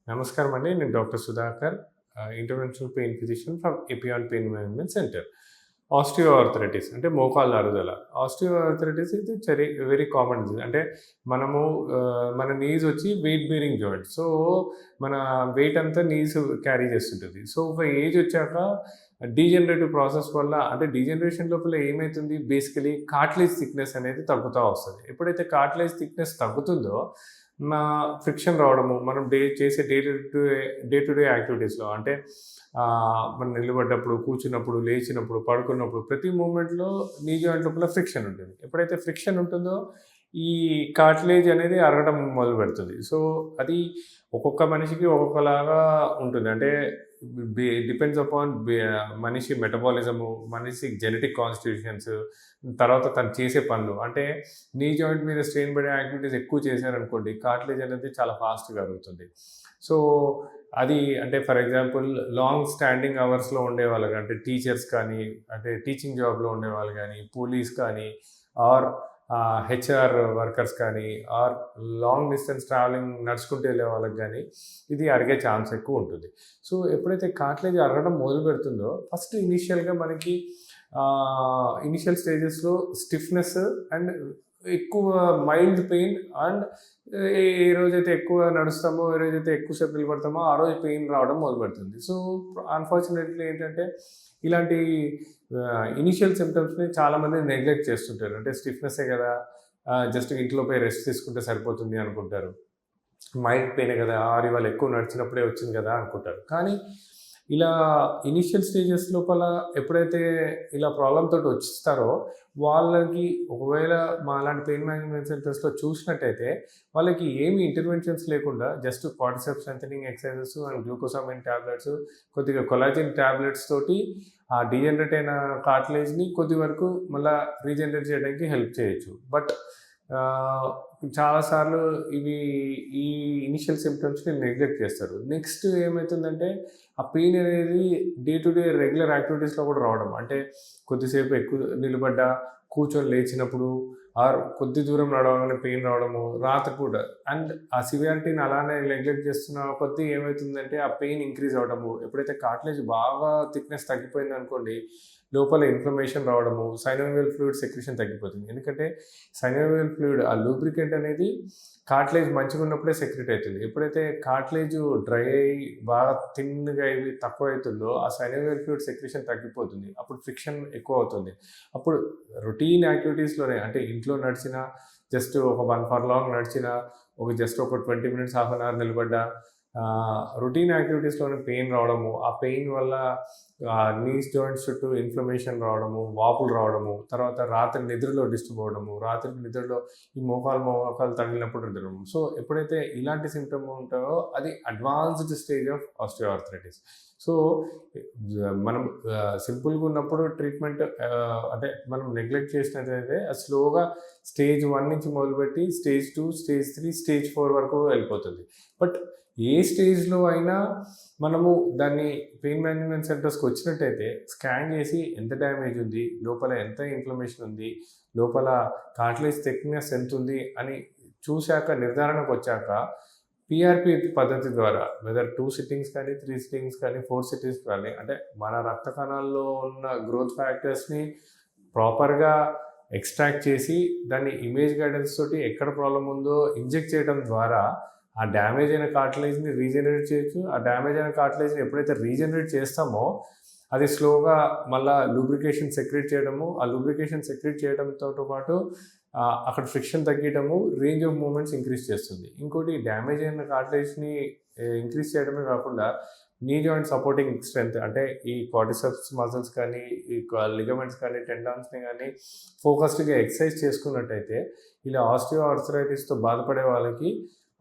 నమస్కారం అండి. నేను doctor Sudhakar, interventional pain physician from Epione pain management centre. Osteo arthritis అంటే మోకాళ్ళ అరుగుదల. ఆస్టియో ఆర్థరైటిస్ ఇది వెరీ కామన్ డిసీజ్. అంటే మనము మన నీస్ వచ్చి వెయిట్ బేరింగ్ జాయింట్. సో, మన వెయిట్ అంతా నీస్ క్యారీ చేస్తుంటది. సో, ఒక ఏజ్ వచ్చాక డీజనరేటివ్ ప్రాసెస్ వల్ల అంటే డీజనరేషన్ లోపల ఏమైతుంది బేసికలీ కార్టిలేజ్ థిక్‌నెస్ అనేది తగ్గుతా వస్తది. ఎప్పుడైతే కార్టిలేజ్ థిక్‌నెస్ తగ్గుతుందో మా ఫ్రిక్షన్ రావడము, మనం చేసే డే టు డే యాక్టివిటీస్‌లో అంటే మనం నిలబడ్డప్పుడు, కూర్చున్నప్పుడు, లేచినప్పుడు, పడుకున్నప్పుడు ప్రతి మూవ్‌మెంట్‌లో నీ జాయింట్ లోపల ఫ్రిక్షన్ ఉంటుంది. ఎప్పుడైతే ఫ్రిక్షన్ ఉంటుందో ఈ కార్టిలేజ్ అనేది అరగడం మొదలుపెడుతుంది. సో, అది ఒక్కొక్క మనిషికి ఒక్కొక్కలాగా ఉంటుంది. అంటే డిపెండ్స్ అపాన్ మనిషి మెటబాలిజము, మనిషి జెనెటిక్ కాన్స్టిట్యూషన్స్, తర్వాత తను చేసే పనులు. అంటే నీ జాయింట్ మీద స్ట్రెయిన్ పడే యాక్టివిటీస్ ఎక్కువ చేశారనుకోండి, కార్టిలేజ్ అనేది చాలా ఫాస్ట్‌గా అరుగుతుంది. సో, అది అంటే ఫర్ ఎగ్జాంపుల్ లాంగ్ స్టాండింగ్ అవర్స్‌లో ఉండేవాళ్ళు అంటే టీచర్స్ కానీ, అంటే టీచింగ్ జాబ్‌లో ఉండేవాళ్ళు గానీ, పోలీస్ కానీ ఆర్ హెచ్ఆర్ వర్కర్స్ కానీ ఆర్ లాంగ్ డిస్టెన్స్ ట్రావెలింగ్ నడుచుకుంటూ వెళ్ళే వాళ్ళకి కానీ ఇది అరిగే ఛాన్స్ ఎక్కువ ఉంటుంది. సో, ఎప్పుడైతే కార్టిలేజ్ అరగడం మొదలు పెడుతుందో ఫస్ట్ ఇనీషియల్‌గా మనకి ఇనీషియల్ స్టేజెస్‌లో స్టిఫ్‌నెస్ అండ్ ఎక్కువ మైల్డ్ పెయిన్ అండ్ ఏ రోజైతే ఎక్కువ నడుస్తామో, ఏ రోజైతే ఎక్కువసేపు నిలబడతామో ఆ రోజు పెయిన్ రావడం మొదలుపెడుతుంది. సో, అన్‌ఫార్చునేట్‌లీ ఏంటంటే ఇలాంటి ఇనీషియల్ సిమ్టమ్స్‌ని చాలామంది నెగ్లెక్ట్ చేస్తుంటారు. అంటే స్టిఫ్‌నెస్సే కదా! జస్ట్ ఇంట్లో పోయి రెస్ట్ తీసుకుంటే సరిపోతుంది అనుకుంటారు. మైల్డ్ పెయినే కదా! ఇవాళ ఎక్కువ నడిచినప్పుడే వచ్చింది కదా! అనుకుంటారు. కానీ ఇలా ఇనీషియల్ స్టేజెస్ లోపల ఎప్పుడైతే ఇలా ప్రాబ్లమ్ తోటి వచ్చిస్తారో వాళ్ళకి ఒకవేళ మాలాంటి పెయిన్ మేనేజ్మెంట్ సెంటర్స్‌లో చూసినట్టయితే వాళ్ళకి ఏమి ఇంటర్వెన్షన్స్ లేకుండా just quadriceps strengthening exercises and glucosamine tablets, కొద్దిగా కొలాజిన్ టాబ్లెట్స్ తోటి ఆ డీజనరేట్ అయిన కార్టిలేజ్‌ని కొద్ది వరకు మళ్ళా రీజనరేట్ చేయడానికి హెల్ప్ చేయొచ్చు. బట్ చాలా సార్లు ఈ ఇనిషియల్ సిమ్టమ్స్‌ని నెగ్లెక్ట్ చేస్తారు. నెక్స్ట్ ఏమైతుందంటే ఆ పెయిన్ అనేది డే టు డే రెగ్యులర్ యాక్టివిటీస్‌లో కూడా రావడం. అంటే కొద్దిసేపు ఎక్కువ నిలబడ్డా, కూర్చొని లేచినప్పుడు ఆర్ కొద్ది దూరం నడవగానే పెయిన్ రావడము, రాత్రిపూట అండ్ ఆ సివియారిటీని అలానే నెగ్లెక్ట్ చేస్తున్న కొద్దీ ఏమైతుందంటే ఆ పెయిన్ ఇంక్రీజ్ అవ్వడము. ఎప్పుడైతే కార్టిలేజ్ బాగా థిక్‌నెస్ తగ్గిపోయిందనుకోండి, లోపల ఇన్ఫ్లమేషన్ రావడము, సైనోవియల్ ఫ్లూయిడ్ సెక్రీషన్ తగ్గిపోతుంది. ఎందుకంటే సైనోవియల్ ఫ్లూయిడ్ ఆ లూబ్రికెంట్ అనేది కార్టిలేజ్ మంచిగున్నప్పుడే సెక్రీట్ అవుతుంది. ఎప్పుడైతే కార్టిలేజ్ డ్రై అయ్యి బాగా థిన్‌గా అయ్యి తక్కువైతుందో ఆ సైనోవియల్ ఫ్లూయిడ్ సెక్రీషన్ తగ్గిపోతుంది. అప్పుడు ఫ్రిక్షన్ ఎక్కువ అవుతుంది. అప్పుడు రొటీన్ యాక్టివిటీస్‌లోనే అంటే ఇంట్లో నడిచినా, జస్ట్ ఒక 1 ఫర్లాంగ్ నడిచినా, జస్ట్ ఒక 20 మినిట్స్, హాఫ్ అన్ అవర్ నిలబడ్డా రొటీన్ యాక్టివిటీస్‌లోనే పెయిన్ రావడము, ఆ పెయిన్ వల్ల నీస్ జాయింట్స్ చుట్టూ ఇన్ఫ్లమేషన్ రావడము, వాపులు రావడము, తర్వాత రాత్రి నిద్రలో డిస్టర్బ్ అవ్వడము, రాత్రి నిద్రలో ఈ మోకాలు తగిలినప్పుడు నిద్రపోవడం. సో, ఎప్పుడైతే ఇలాంటి సింప్టమ్ ఉంటాయో అది advanced stage of osteoarthritis. So, మనం సింపుల్‌గా ఉన్నప్పుడు ట్రీట్మెంట్ అంటే మనం నెగ్లెక్ట్ చేసినట్లయితే అది స్లోగా స్టేజ్ 1 నుంచి మొదలుపెట్టి స్టేజ్ 2, స్టేజ్ 3, స్టేజ్ 4 వరకు వెళ్ళిపోతుంది. బట్ ఏ స్టేజ్‌లో అయినా మనము దాన్ని పెయిన్ మేనేజ్మెంట్ సెంటర్స్‌కి వచ్చినట్టయితే స్కాన్ చేసి ఎంత డ్యామేజ్ ఉంది, లోపల ఎంత ఇన్ఫ్లమేషన్ ఉంది, లోపల కార్టిలేజ్ థిక్‌నెస్ ఎంతుంది అని చూశాక నిర్ధారణకొచ్చాక పీఆర్‌పీ పద్ధతి ద్వారా వెదర్ 2 సిట్టింగ్స్ కానీ, 3 సిట్టింగ్స్ కానీ, 4 సిట్టింగ్స్ కానీ అంటే మన రక్త కణాల్లో ఉన్న గ్రోత్ ఫ్యాక్టర్స్‌ని ప్రాపర్‌గా ఎక్స్ట్రాక్ట్ చేసి దాన్ని ఇమేజ్ గైడెన్స్ తోటి ఎక్కడ ప్రాబ్లమ్ ఉందో ఇంజెక్ట్ చేయడం ద్వారా ఆ డ్యామేజ్ అయిన కార్టిలేజ్‌ని రీజనరేట్ చేయొచ్చు. ఆ డ్యామేజ్ అయిన కార్టిలేజ్‌ని ఎప్పుడైతే రీజనరేట్ చేస్తామో అది స్లోగా మళ్ళా లూబ్రికేషన్ సెక్రీట్ చేయడము, ఆ లూబ్రికేషన్ సెక్రీట్ చేయడంతో పాటు అక్కడ ఫ్రిక్షన్ తగ్గియడము, రేంజ్ ఆఫ్ మూవ్‌మెంట్స్ ఇంక్రీజ్ చేస్తుంది. ఇంకోటి డ్యామేజ్ అయిన కార్టిలేజ్‌ని ఇంక్రీజ్ చేయడమే కాకుండా నీ జాయింట్ సపోర్టింగ్ స్ట్రెంత్ అంటే ఈ క్వాడ్రిసెప్స్ మజిల్స్ కానీ, ఈ లిగమెంట్స్ కానీ, టెండాన్స్‌ని కానీ ఫోకస్డ్‌గా ఎక్సర్సైజ్ చేసుకున్నట్టయితే ఇలా ఆస్టియో ఆర్థరైటిస్‌తో బాధపడే వాళ్ళకి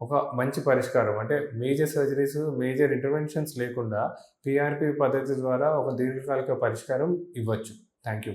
ఒక మంచి పరిష్కారం. అంటే మేజర్ సర్జరీస్, మేజర్ ఇంటర్వెన్షన్స్ లేకుండా పీఆర్‌పీ పద్ధతి ద్వారా ఒక దీర్ఘకాలిక పరిష్కారం ఇవ్వచ్చు. Thank you.